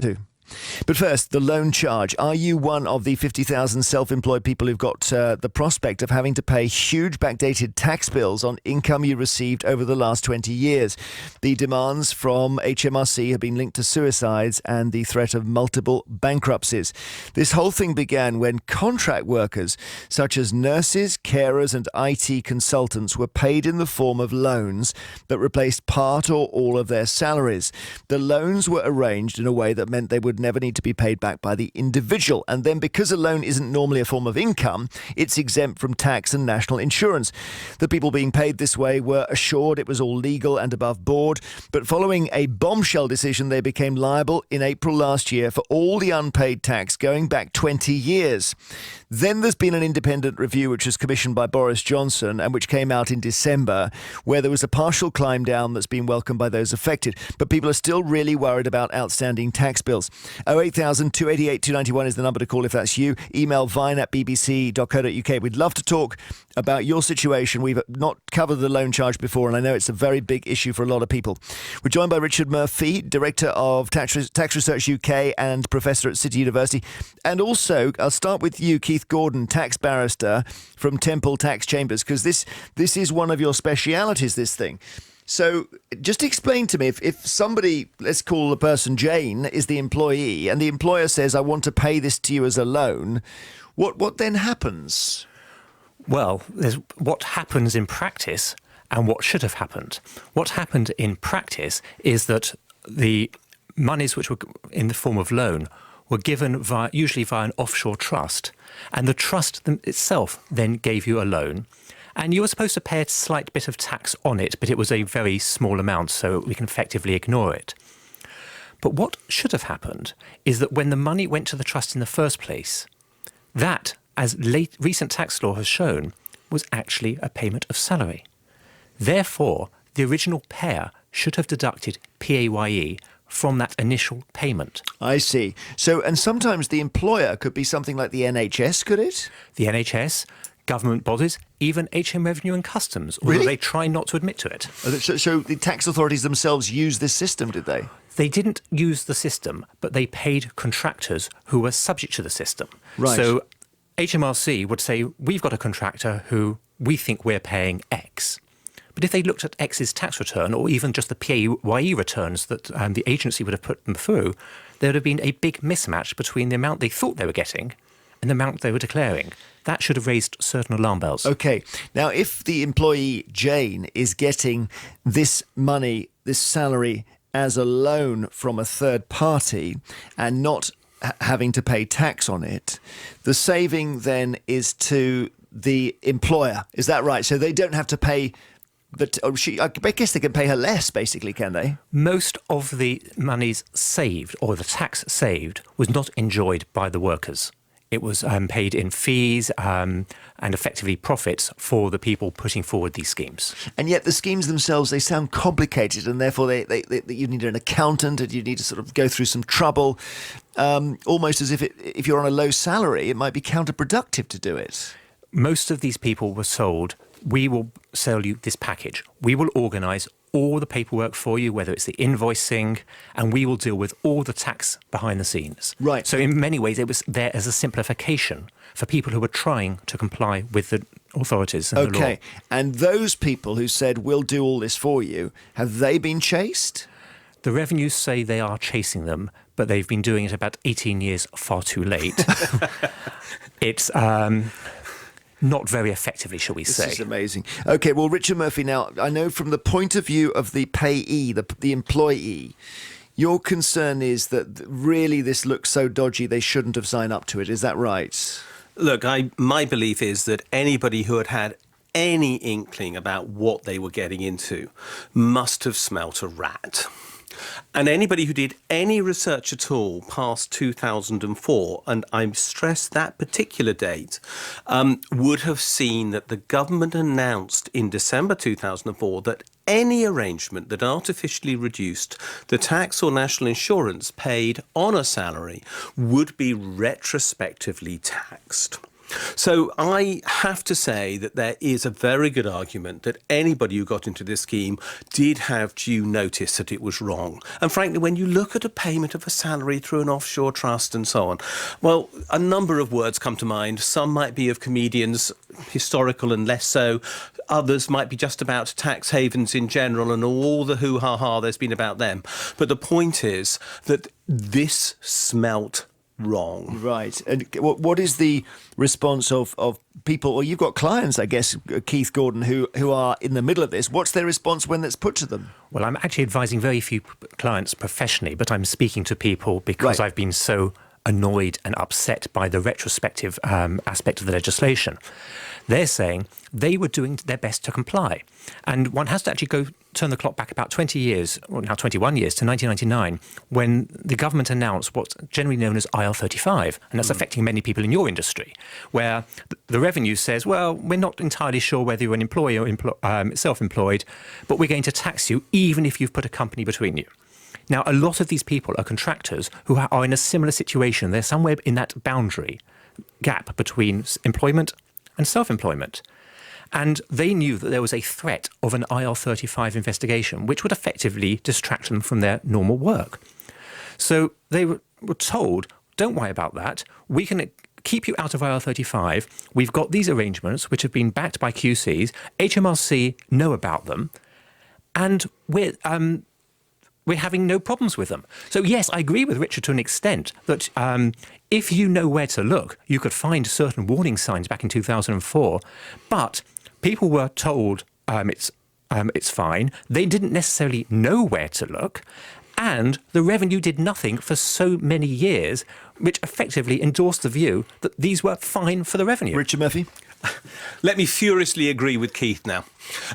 do. But first, the loan charge. Are you one of the 50,000 self-employed people who've got the prospect of having to pay huge backdated tax bills on income you received over the last 20 years? The demands from HMRC have been linked to suicides and the threat of multiple bankruptcies. This whole thing began when contract workers, such as nurses, carers and IT consultants, were paid in the form of loans that replaced part or all of their salaries. The loans were arranged in a way that meant they would never need to be paid back by the individual. And then because a loan isn't normally a form of income, it's exempt from tax and national insurance. The people being paid this way were assured it was all legal and above board. But following a bombshell decision, they became liable in April last year for all the unpaid tax going back 20 years. Then there's been an independent review which was commissioned by Boris Johnson and which came out in December, where there was a partial climb down that's been welcomed by those affected. But people are still really worried about outstanding tax bills. 08000 288 291 is the number to call if that's you. Email vine@bbc.co.uk. We'd love to talk about your situation. We've not covered the loan charge before, and I know it's a very big issue for a lot of people. We're joined by Richard Murphy, Director of Tax Research UK and Professor at City University. And also, I'll start with you, Keith Gordon, tax barrister from Temple Tax Chambers, because this is one of your specialities, this thing. So just explain to me, if somebody, let's call the person Jane, is the employee, and the employer says, I want to pay this to you as a loan, what then happens? Well, there's what happens in practice and what should have happened. What happened in practice is that the monies which were in the form of loan were given usually via an offshore trust, and the trust itself then gave you a loan. And you were supposed to pay a slight bit of tax on it, but it was a very small amount, so we can effectively ignore it. But what should have happened is that when the money went to the trust in the first place, that, as recent tax law has shown, was actually a payment of salary. Therefore, the original payer should have deducted PAYE from that initial payment. I see. So, and sometimes the employer could be something like the NHS, could it? The NHS, government bodies, even HM Revenue and Customs, although they try not to admit to it. So the tax authorities themselves used this system, did they? They didn't use the system, but they paid contractors who were subject to the system. Right. So HMRC would say, we've got a contractor who we think we're paying X. But if they looked at X's tax return, or even just the PAYE returns that the agency would have put them through, there would have been a big mismatch between the amount they thought they were getting and the amount they were declaring. That should have raised certain alarm bells. OK. Now, if the employee, Jane, is getting this money, this salary, as a loan from a third party and not having to pay tax on it, the saving then is to the employer. Is that right? So they don't have to pay... I guess they can pay her less, basically, can they? Most of the monies saved, or the tax saved, was not enjoyed by the workers. It was paid in fees and effectively profits for the people putting forward these schemes. And yet the schemes themselves, they sound complicated, and therefore you need an accountant and you need to sort of go through some trouble, almost as if you're on a low salary, it might be counterproductive to do it. Most of these people were sold, we will sell you this package. We will organise all the paperwork for you, whether it's the invoicing, and we will deal with all the tax behind the scenes. Right. So in many ways, it was there as a simplification for people who were trying to comply with the authorities and the law. OK. And those people who said, we'll do all this for you, have they been chased? The revenues say they are chasing them, but they've been doing it about 18 years far too late. It's... not very effectively, shall we say. This is amazing. OK, well, Richard Murphy, now, I know from the point of view of the payee, the employee, your concern is that really this looks so dodgy they shouldn't have signed up to it. Is that right? Look, my belief is that anybody who had any inkling about what they were getting into must have smelt a rat. And anybody who did any research at all past 2004, and I stress that particular date, would have seen that the government announced in December 2004 that any arrangement that artificially reduced the tax or national insurance paid on a salary would be retrospectively taxed. So I have to say that there is a very good argument that anybody who got into this scheme did have due notice that it was wrong. And frankly, when you look at a payment of a salary through an offshore trust and so on, well, a number of words come to mind. Some might be of comedians, historical and less so. Others might be just about tax havens in general and all the hoo-ha-ha there's been about them. But the point is that this smelt wrong. Right. And what is the response of people, or you've got clients, I guess, Keith Gordon, who are in the middle of this? What's their response when that's put to them? Well, I'm actually advising very few clients professionally, but I'm speaking to people because I've been so annoyed and upset by the retrospective aspect of the legislation. They're saying they were doing their best to comply. And one has to actually turn the clock back about 20 years, or now 21 years, to 1999, when the government announced what's generally known as IR35, and that's affecting many people in your industry, where the revenue says, well, we're not entirely sure whether you're an employee or self-employed, but we're going to tax you even if you've put a company between you. Now, a lot of these people are contractors who are in a similar situation. They're somewhere in that boundary gap between employment and self-employment. And they knew that there was a threat of an IR35 investigation, which would effectively distract them from their normal work. So they were told, don't worry about that. We can keep you out of IR35. We've got these arrangements, which have been backed by QCs. HMRC know about them. And we're having no problems with them. So yes, I agree with Richard to an extent that if you know where to look, you could find certain warning signs back in 2004. But people were told it's fine. They didn't necessarily know where to look. And the revenue did nothing for so many years, which effectively endorsed the view that these were fine for the revenue. Richard Murphy? Let me furiously agree with Keith now.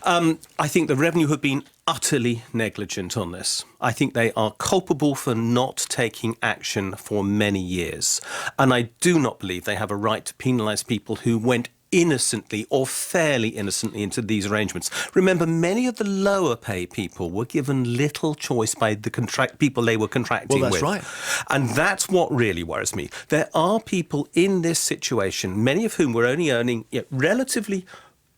I think the revenue have been utterly negligent on this. I think they are culpable for not taking action for many years. And I do not believe they have a right to penalise people who went innocently or fairly innocently into these arrangements. Remember, many of the lower pay people were given little choice by the people they were contracting with. Well, that's right. And that's what really worries me. There are people in this situation, many of whom were only earning relatively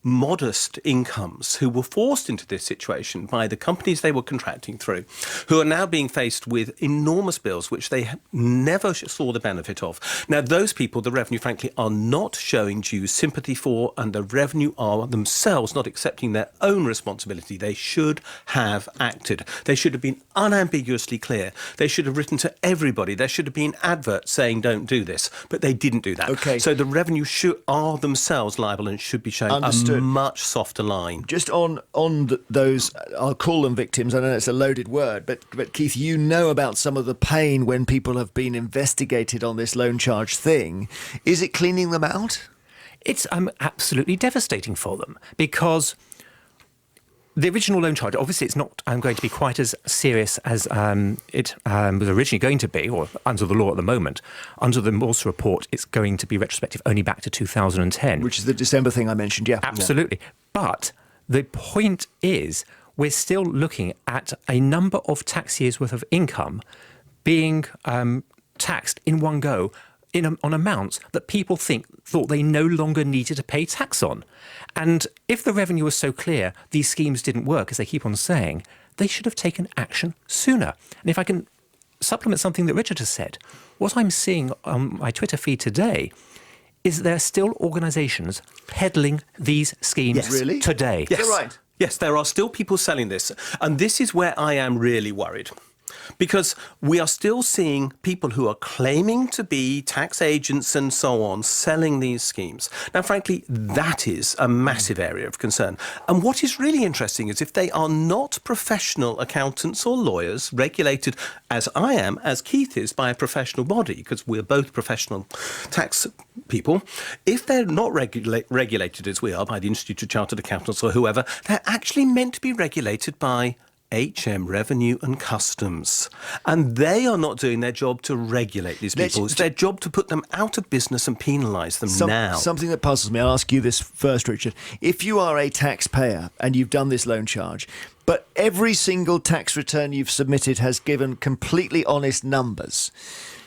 modest incomes, who were forced into this situation by the companies they were contracting through, who are now being faced with enormous bills which they never saw the benefit of. Now, those people, the revenue, frankly, are not showing due sympathy for, and the revenue are themselves not accepting their own responsibility. They should have acted. They should have been unambiguously clear. They should have written to everybody. There should have been adverts saying don't do this, but they didn't do that. Okay. So the revenue are themselves liable and should be showing Understood. a much softer line. Just on those, I'll call them victims. I know it's a loaded word, but Keith, you know about some of the pain when people have been investigated on this loan charge thing. Is it cleaning them out? It's absolutely devastating for them because the original loan charge, obviously it's not going to be quite as serious as it was originally going to be, or under the law at the moment. Under the Morse report, it's going to be retrospective only back to 2010. Which is the December thing I mentioned, yeah. Absolutely. Yeah. But the point is, we're still looking at a number of tax years' worth of income being taxed in one go on amounts that people thought they no longer needed to pay tax on. And if the revenue was so clear, these schemes didn't work, as they keep on saying, they should have taken action sooner. And if I can supplement something that Richard has said, what I'm seeing on my Twitter feed today is there are still organisations peddling these schemes today. Yes. You're right. Yes, there are still people selling this. And this is where I am really worried. Because we are still seeing people who are claiming to be tax agents and so on selling these schemes. Now, frankly, that is a massive area of concern. And what is really interesting is if they are not professional accountants or lawyers regulated, as I am, as Keith is, by a professional body, because we're both professional tax people, if they're not regulated as we are by the Institute of Chartered Accountants or whoever, they're actually meant to be regulated by HM Revenue and Customs. And they are not doing their job to regulate these people. It's their job to put them out of business and penalise them now. Something that puzzles me, I'll ask you this first, Richard. If you are a taxpayer and you've done this loan charge, but every single tax return you've submitted has given completely honest numbers,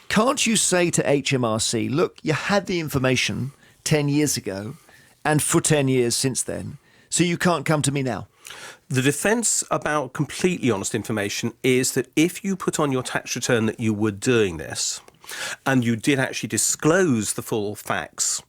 can't you say to HMRC, look, you had the information 10 years ago and for 10 years since then. So you can't come to me now. The defence about completely honest information is that if you put on your tax return that you were doing this and you did actually disclose the full facts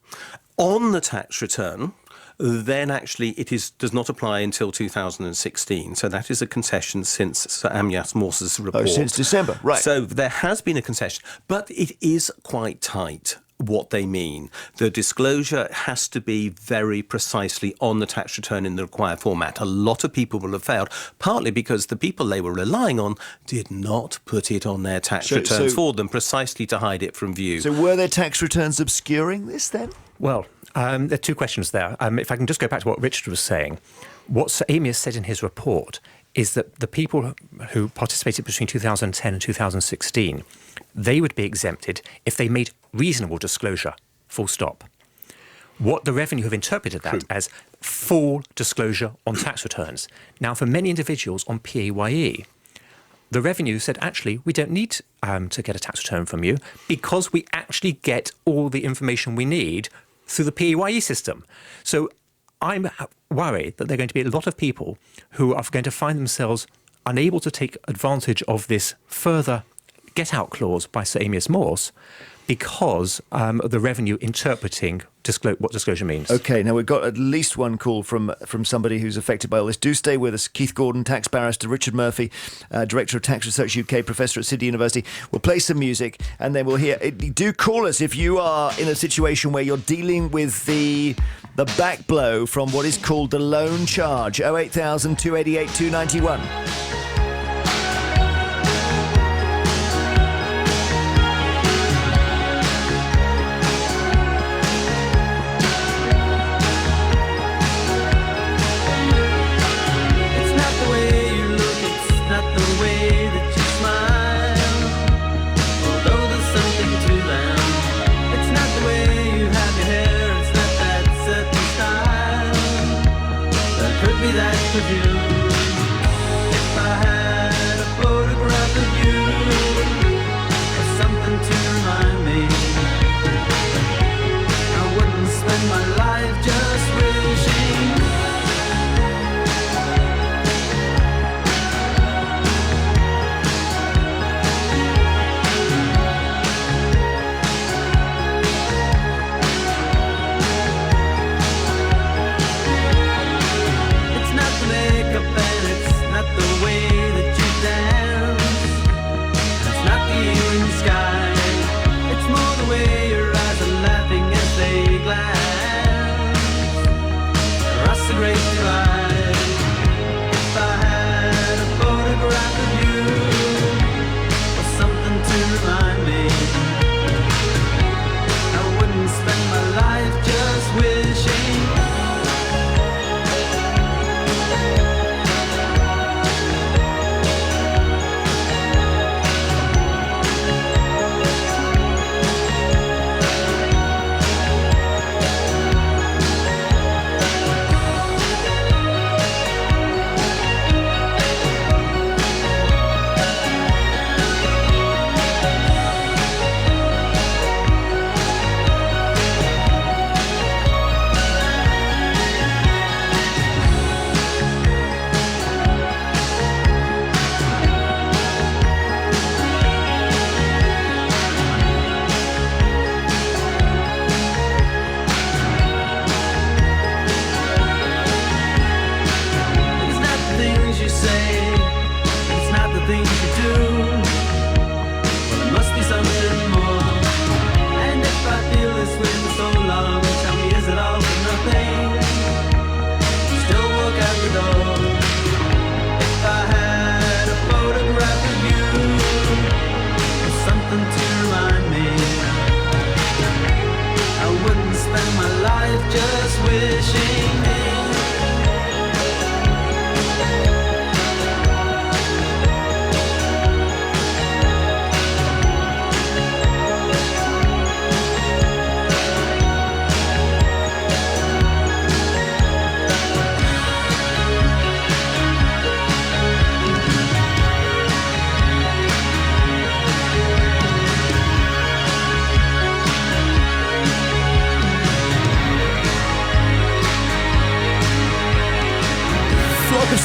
on the tax return, then actually does not apply until 2016. So that is a concession since Sir Amyas Morse's report. Oh, since December, right. So there has been a concession, but it is quite tight what they mean. The disclosure has to be very precisely on the tax return in the required format. A lot of people will have failed, partly because the people they were relying on did not put it on their tax returns for them, precisely to hide it from view. So were their tax returns obscuring this then? Well, there are two questions there. If I can just go back to what Richard was saying, what Sir Amyas said in his report is that the people who participated between 2010 and 2016, they would be exempted if they made reasonable disclosure, full stop. What the Revenue have interpreted that as full disclosure on tax returns. Now, for many individuals on PAYE, the Revenue said, actually, we don't need to get a tax return from you because we actually get all the information we need through the PAYE system. So I'm worried that there are going to be a lot of people who are going to find themselves unable to take advantage of this further get-out clause by Sir Amyas Morse because of the Revenue interpreting what disclosure means. OK, now we've got at least one call from somebody who's affected by all this. Do stay with us. Keith Gordon, tax barrister, Richard Murphy, Director of Tax Research UK, Professor at Sydney University. We'll play some music and then we'll hear. Do call us if you are in a situation where you're dealing with the back blow from what is called the loan charge. 08000 288 291.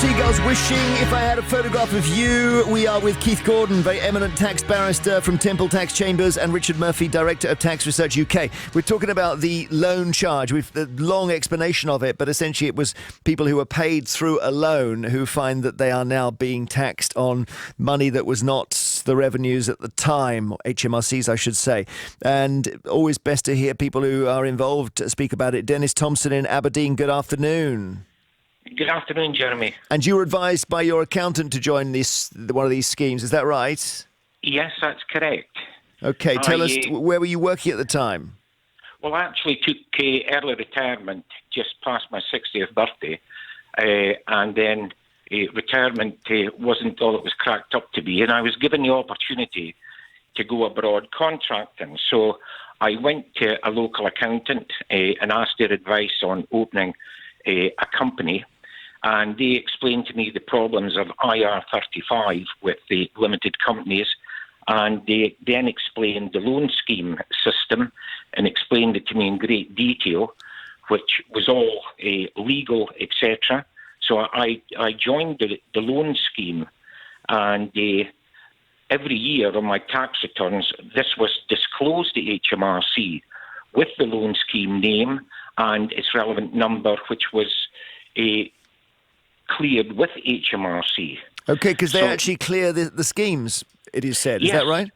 Seagulls wishing if I had a photograph of you. We are with Keith Gordon, very eminent tax barrister from Temple Tax Chambers, and Richard Murphy, Director of Tax Research UK. We're talking about the loan charge. We've a long explanation of it, but essentially it was people who were paid through a loan who find that they are now being taxed on money that was not the revenues at the time, or HMRCs I should say. And always best to hear people who are involved speak about it. Dennis Thompson in Aberdeen, good afternoon. Good afternoon, Jeremy. And you were advised by your accountant to join one of these schemes, is that right? Yes, that's correct. Okay, tell us, where were you working at the time? Well, I actually took early retirement just past my 60th birthday, and then retirement wasn't all it was cracked up to be, and I was given the opportunity to go abroad contracting. So I went to a local accountant and asked their advice on opening a company, and they explained to me the problems of IR35 with the limited companies, and they then explained the loan scheme system and explained it to me in great detail, which was all legal, etc. So I joined the loan scheme, and every year on my tax returns, this was disclosed to HMRC with the loan scheme name and its relevant number, which was cleared with HMRC. Okay, because they actually clear the schemes, it is said. Is Yes. that right?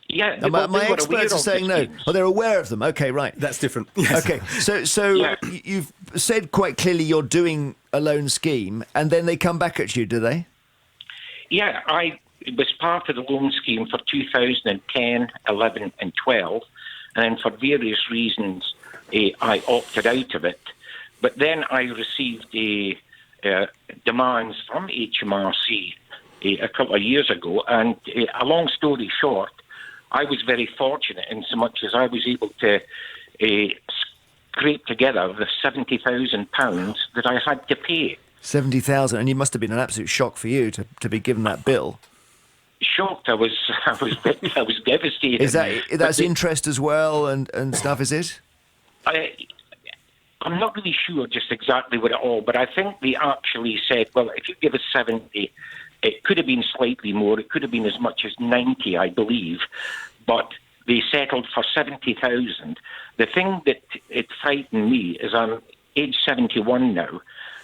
Yeah, My experts are saying no. Oh, they're aware of them. Okay, right. That's different. Yes. Okay, so Yeah. You've said quite clearly you're doing a loan scheme, and then they come back at you, do they? Yeah, I was part of the loan scheme for 2010, 11 and 12, and then for various reasons I opted out of it. But then I received demands from HMRC a couple of years ago, and a long story short, I was very fortunate in so much as I was able to scrape together the £70,000 that I had to pay. 70,000, and you must have been an absolute shock for you to be given that bill. Shocked, I was devastated. Is that's interest as well and stuff? Is it? I'm not really sure just exactly what it all, but I think they actually said, well, if you give us 70, it could have been slightly more. It could have been as much as 90, I believe, but they settled for 70,000. The thing that it frightened me is I'm age 71 now,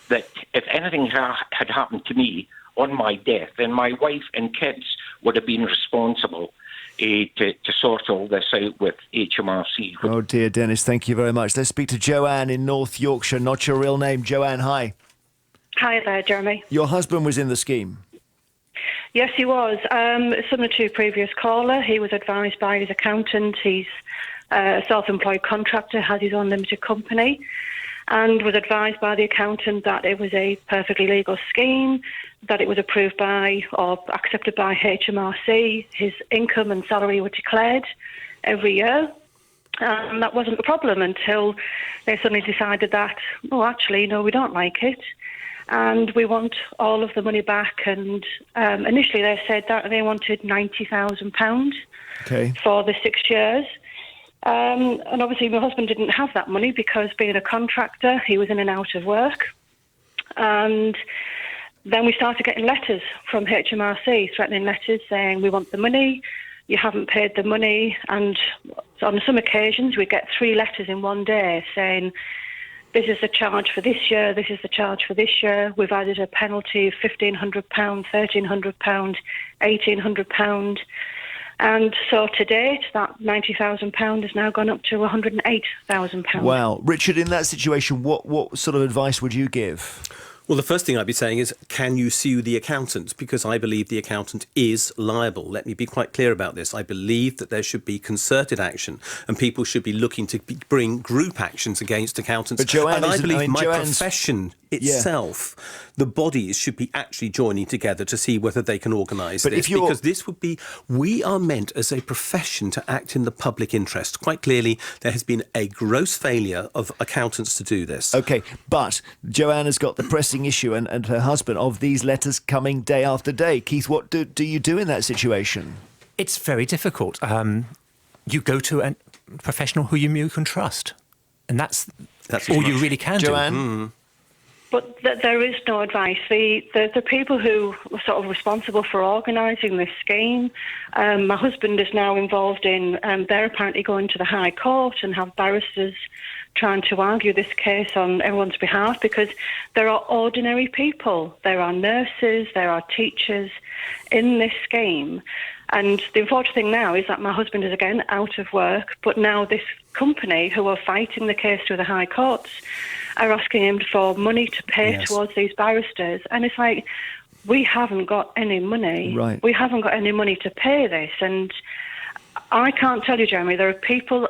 that if anything had happened to me on my death, then my wife and kids would have been responsible to sort all this out with HMRC. Oh dear, Dennis, thank you very much. Let's speak to Joanne in North Yorkshire. Not your real name. Joanne, hi. Hi there, Jeremy. Your husband was in the scheme. Yes, he was. Similar to a previous caller, he was advised by his accountant. He's a self-employed contractor, has his own limited company, and was advised by the accountant that it was a perfectly legal scheme, that it was approved by or accepted by HMRC. His income and salary were declared every year. And that wasn't a problem until they suddenly decided that, oh, actually, no, we don't like it. And we want all of the money back. And initially they said that they wanted £90,000 for the 6 years. And obviously my husband didn't have that money because being a contractor, he was in and out of work. And then we started getting letters from HMRC, threatening letters saying, we want the money, you haven't paid the money. And on some occasions we'd get 3 letters in one day saying, this is the charge for this year, this is the charge for this year. We've added a penalty of £1,500, £1,300, £1,800. And so to date, that £90,000 has now gone up to £108,000. Wow. Richard, in that situation, what sort of advice would you give? Well, the first thing I'd be saying is, can you sue the accountant? Because I believe the accountant is liable. Let me be quite clear about this. I believe that there should be concerted action and people should be looking to bring group actions against accountants. But Joanne, and I believe my Joanne's profession itself, the bodies should be actually joining together to see whether they can organise this. Because this would be, we are meant as a profession to act in the public interest. Quite clearly, there has been a gross failure of accountants to do this. Okay, but Joanne has got the pressing issue and her husband of these letters coming day after day. Keith, what do you do in that situation? It's very difficult. You go to a professional who you can trust. And that's all you really can Joanne? do. But there is no advice. The people who were sort of responsible for organising this scheme, my husband is now involved in, they're apparently going to the High Court and have barristers trying to argue this case on everyone's behalf, because there are ordinary people. There are nurses, there are teachers in this scheme. And the unfortunate thing now is that my husband is again out of work, but now this company who are fighting the case through the High Courts are asking him for money to pay towards these barristers. And it's like, we haven't got any money. Right. We haven't got any money to pay this. And I can't tell you, Jeremy, there are people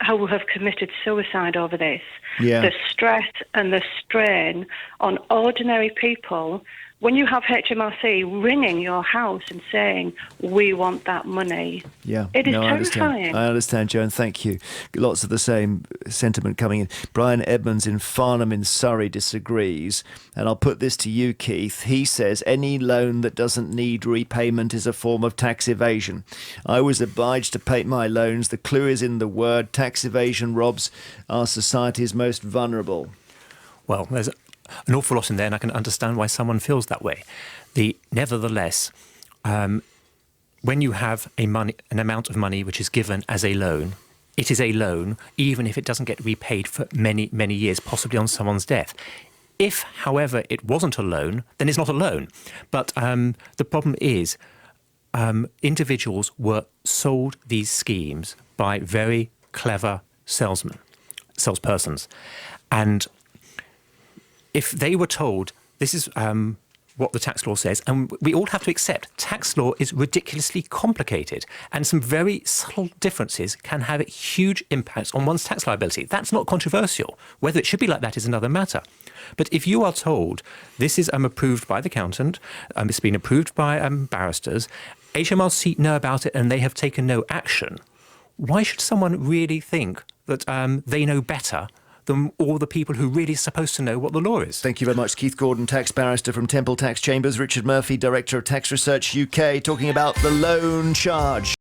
who have committed suicide over this. Yeah. The stress and the strain on ordinary people. When you have HMRC ringing your house and saying, we want that money, Yeah, it is no, terrifying. I understand, Joan. Thank you. Lots of the same sentiment coming in. Brian Edmonds in Farnham in Surrey disagrees. And I'll put this to you, Keith. He says any loan that doesn't need repayment is a form of tax evasion. I was obliged to pay my loans. The clue is in the word. Tax evasion robs our society's most vulnerable. Well, there's an awful lot in there, and I can understand why someone feels that way. Nevertheless, when you have an amount of money which is given as a loan, it is a loan, even if it doesn't get repaid for many, many years, possibly on someone's death. If, however, it wasn't a loan, then it's not a loan. But the problem is individuals were sold these schemes by very clever salespersons. And if they were told, this is what the tax law says, and we all have to accept tax law is ridiculously complicated, and some very subtle differences can have huge impacts on one's tax liability. That's not controversial. Whether it should be like that is another matter. But if you are told this is approved by the accountant, it's been approved by barristers, HMRC know about it and they have taken no action, why should someone really think that they know better than all the people who really are supposed to know what the law is? Thank you very much, Keith Gordon, tax barrister from Temple Tax Chambers. Richard Murphy, Director of Tax Research UK, talking about the loan charge.